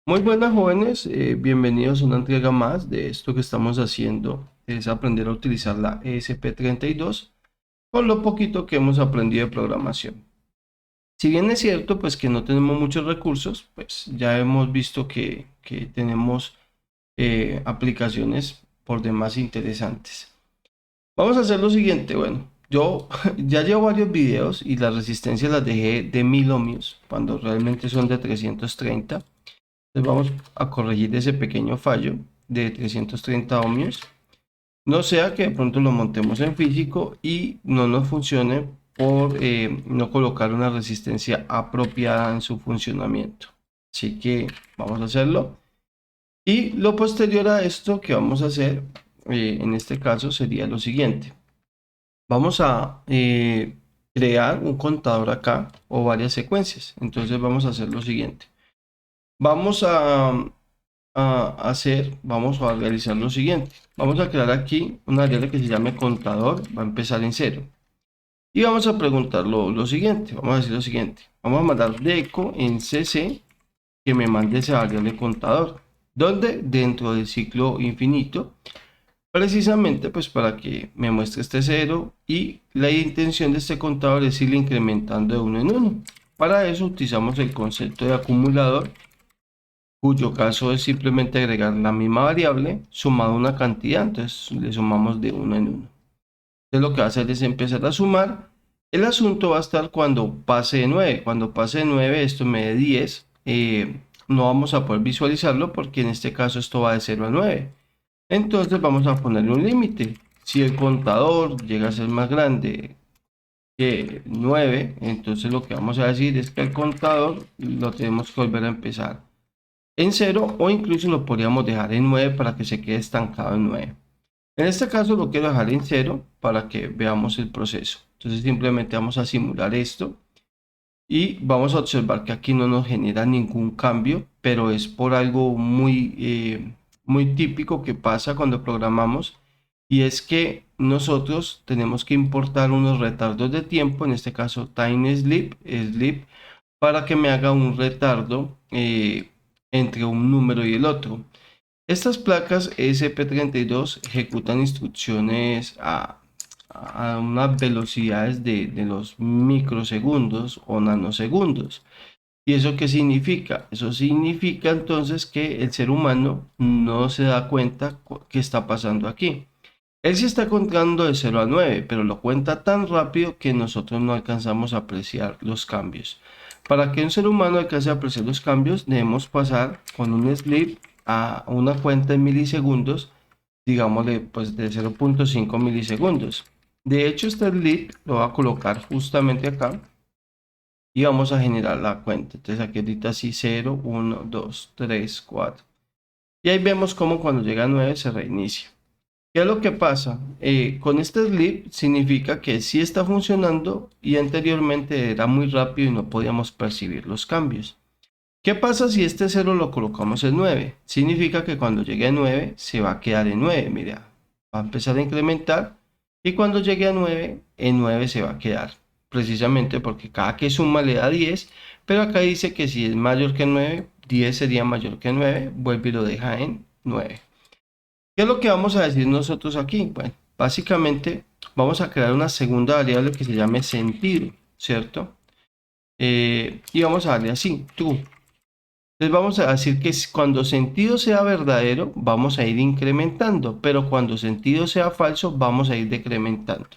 Muy buenas jóvenes, bienvenidos a una entrega más de esto que estamos haciendo, es aprender a utilizar la ESP32 con lo poquito que hemos aprendido de programación. Si bien es cierto pues que no tenemos muchos recursos, pues ya hemos visto que tenemos aplicaciones por demás interesantes. Vamos a hacer lo siguiente, bueno, yo ya llevo varios videos y las resistencias las dejé de 1000 ohmios cuando realmente son de 330. Entonces vamos a corregir ese pequeño fallo de 330 ohmios. No sea que de pronto lo montemos en físico y no nos funcione por no colocar una resistencia apropiada en su funcionamiento. Así que vamos a hacerlo. Y lo posterior a esto que vamos a hacer, en este caso, sería lo siguiente. Vamos a crear un contador acá o varias secuencias. Entonces vamos a hacer lo siguiente. Vamos vamos a realizar lo siguiente. Vamos a crear aquí una variable que se llame contador, va a empezar en cero. Y vamos a preguntar lo siguiente, vamos a decir lo siguiente. Vamos a mandar de eco en cc que me mande esa variable contador, donde dentro del ciclo infinito, precisamente pues para que me muestre este cero y la intención de este contador es ir incrementando de uno en uno. Para eso utilizamos el concepto de acumulador, cuyo caso es simplemente agregar la misma variable sumado a una cantidad, entonces le sumamos de uno en uno. Entonces lo que va a hacer es empezar a sumar. El asunto va a estar cuando pase de 9. Cuando pase de 9 esto me dé 10. No vamos a poder visualizarlo porque en este caso esto va de 0 a 9. Entonces vamos a ponerle un límite. Si el contador llega a ser más grande que 9, entonces lo que vamos a decir es que el contador lo tenemos que volver a empezar en cero o incluso lo podríamos dejar en 9 para que se quede estancado en 9. En este caso lo quiero dejar en cero para que veamos el proceso. Entonces simplemente vamos a simular esto y vamos a observar que aquí no nos genera ningún cambio, pero es por algo muy típico que pasa cuando programamos, y es que nosotros tenemos que importar unos retardos de tiempo, en este caso time sleep, para que me haga un retardo entre un número y el otro. Estas placas ESP32 ejecutan instrucciones a unas velocidades de los microsegundos o nanosegundos. ¿Y eso qué significa? Eso significa entonces que el ser humano no se da cuenta qué está pasando aquí. Él sí está contando de 0 a 9, pero lo cuenta tan rápido que nosotros no alcanzamos a apreciar los cambios. Para que un ser humano alcance a apreciar los cambios, debemos pasar con un sleep a una cuenta en milisegundos, digámosle pues de 0.5 milisegundos. De hecho, este sleep lo voy a colocar justamente acá y vamos a generar la cuenta. Entonces aquí ahorita sí 0, 1, 2, 3, 4. Y ahí vemos cómo cuando llega a 9 se reinicia. ¿Qué es lo que pasa? Con este sleep significa que sí está funcionando y anteriormente era muy rápido y no podíamos percibir los cambios. ¿Qué pasa si este 0 lo colocamos en 9? Significa que cuando llegue a 9 se va a quedar en 9. Mira, va a empezar a incrementar y cuando llegue a 9, en 9 se va a quedar. Precisamente porque cada que suma le da 10, pero acá dice que si es mayor que 9, 10 sería mayor que 9, vuelve y lo deja en 9. ¿Qué es lo que vamos a decir nosotros aquí? Bueno, básicamente vamos a crear una segunda variable que se llame sentido, ¿cierto? Y vamos a darle así, true. Entonces vamos a decir que cuando sentido sea verdadero, vamos a ir incrementando, pero cuando sentido sea falso, vamos a ir decrementando.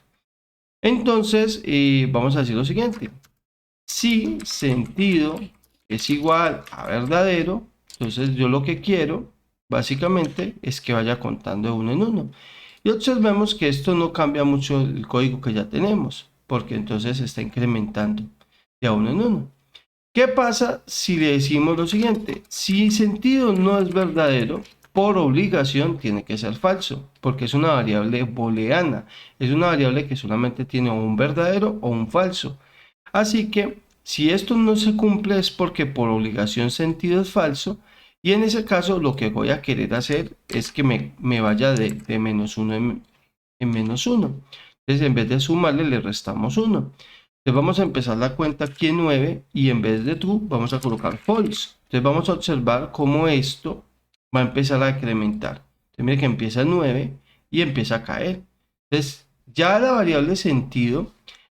Entonces, vamos a decir lo siguiente. Si sentido es igual a verdadero, entonces yo lo que quiero, básicamente, es que vaya contando de uno en uno. Y observemos que esto no cambia mucho el código que ya tenemos, porque entonces está incrementando de uno en uno. ¿Qué pasa si le decimos lo siguiente? Si sentido no es verdadero, por obligación tiene que ser falso, porque es una variable booleana. Es una variable que solamente tiene un verdadero o un falso. Así que si esto no se cumple es porque por obligación sentido es falso. Y en ese caso lo que voy a querer hacer es que me vaya de menos 1 en menos 1. Entonces en vez de sumarle le restamos 1. Entonces vamos a empezar la cuenta aquí en 9 y en vez de true vamos a colocar false. Entonces vamos a observar cómo esto va a empezar a decrementar. Entonces mire que empieza en 9 y empieza a caer. Entonces ya la variable sentido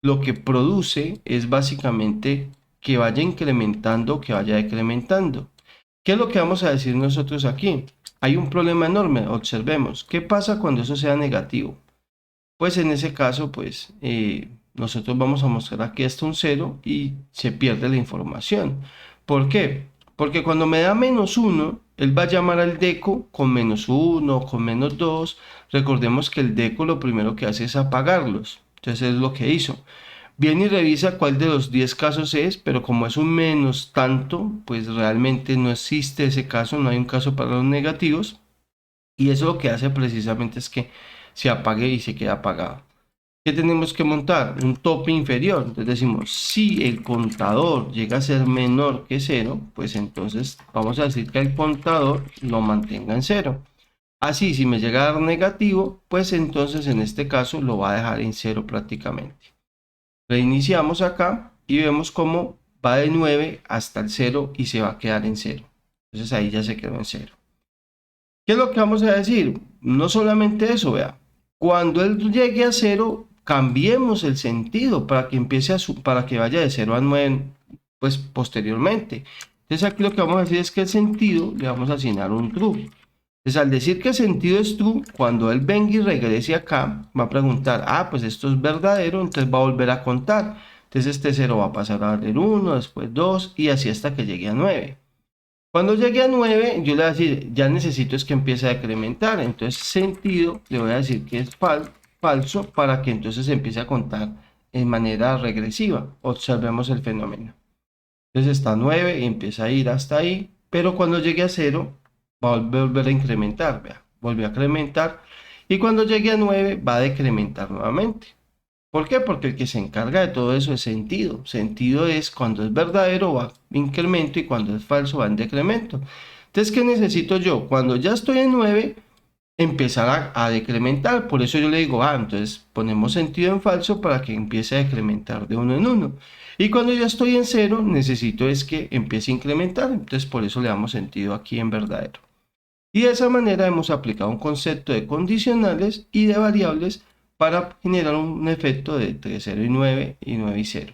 lo que produce es básicamente que vaya incrementando, que vaya decrementando. ¿Qué es lo que vamos a decir nosotros aquí? Hay un problema enorme, observemos. ¿Qué pasa cuando eso sea negativo? Pues en ese caso, pues nosotros vamos a mostrar aquí hasta un 0 y se pierde la información. ¿Por qué? Porque cuando me da -1, él va a llamar al deco con -1, con -2. Recordemos que el deco lo primero que hace es apagarlos. Entonces es lo que hizo. Viene y revisa cuál de los 10 casos es, pero como es un menos tanto, pues realmente no existe ese caso, no hay un caso para los negativos. Y eso lo que hace precisamente es que se apague y se quede apagado. ¿Qué tenemos que montar? Un tope inferior. Entonces decimos, si el contador llega a ser menor que 0, pues entonces vamos a decir que el contador lo mantenga en 0. Así, si me llega a dar negativo, pues entonces en este caso lo va a dejar en 0 prácticamente. Reiniciamos acá y vemos cómo va de 9 hasta el 0 y se va a quedar en 0. Entonces ahí ya se quedó en 0. ¿Qué es lo que vamos a decir? No solamente eso, vea. Cuando él llegue a 0, cambiemos el sentido para que empiece para que vaya de 0 a 9, pues posteriormente. Entonces aquí lo que vamos a decir es que el sentido le vamos a asignar un true. Entonces al decir que el sentido es true, cuando él venga y regrese acá, va a preguntar, pues esto es verdadero, entonces va a volver a contar. Entonces este 0 va a pasar a valer 1, después 2 y así hasta que llegue a 9. Cuando llegue a 9, yo le voy a decir, ya necesito es que empiece a decrementar. Entonces, sentido, le voy a decir que es falso para que entonces empiece a contar en manera regresiva. Observemos el fenómeno. Entonces está 9 y empieza a ir hasta ahí, pero cuando llegue a 0, va a volver a incrementar. Vea, volvió a incrementar. Y cuando llegue a 9, va a decrementar nuevamente. ¿Por qué? Porque el que se encarga de todo eso es sentido. Sentido es cuando es verdadero va en incremento y cuando es falso va en decremento. Entonces, ¿qué necesito yo? Cuando ya estoy en 9, empezar a decrementar. Por eso yo le digo, entonces ponemos sentido en falso para que empiece a decrementar de uno en uno. Y cuando ya estoy en 0, necesito es que empiece a incrementar. Entonces, por eso le damos sentido aquí en verdadero. Y de esa manera hemos aplicado un concepto de condicionales y de variables para generar un efecto de entre 0 y 9 y 9 y 0.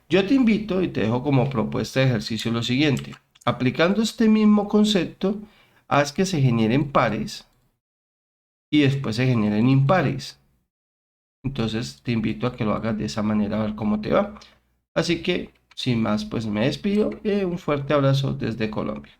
Yo te invito y te dejo como propuesta de ejercicio lo siguiente. Aplicando este mismo concepto, haz que se generen pares y después se generen impares. Entonces te invito a que lo hagas de esa manera a ver cómo te va. Así que, sin más, pues me despido y un fuerte abrazo desde Colombia.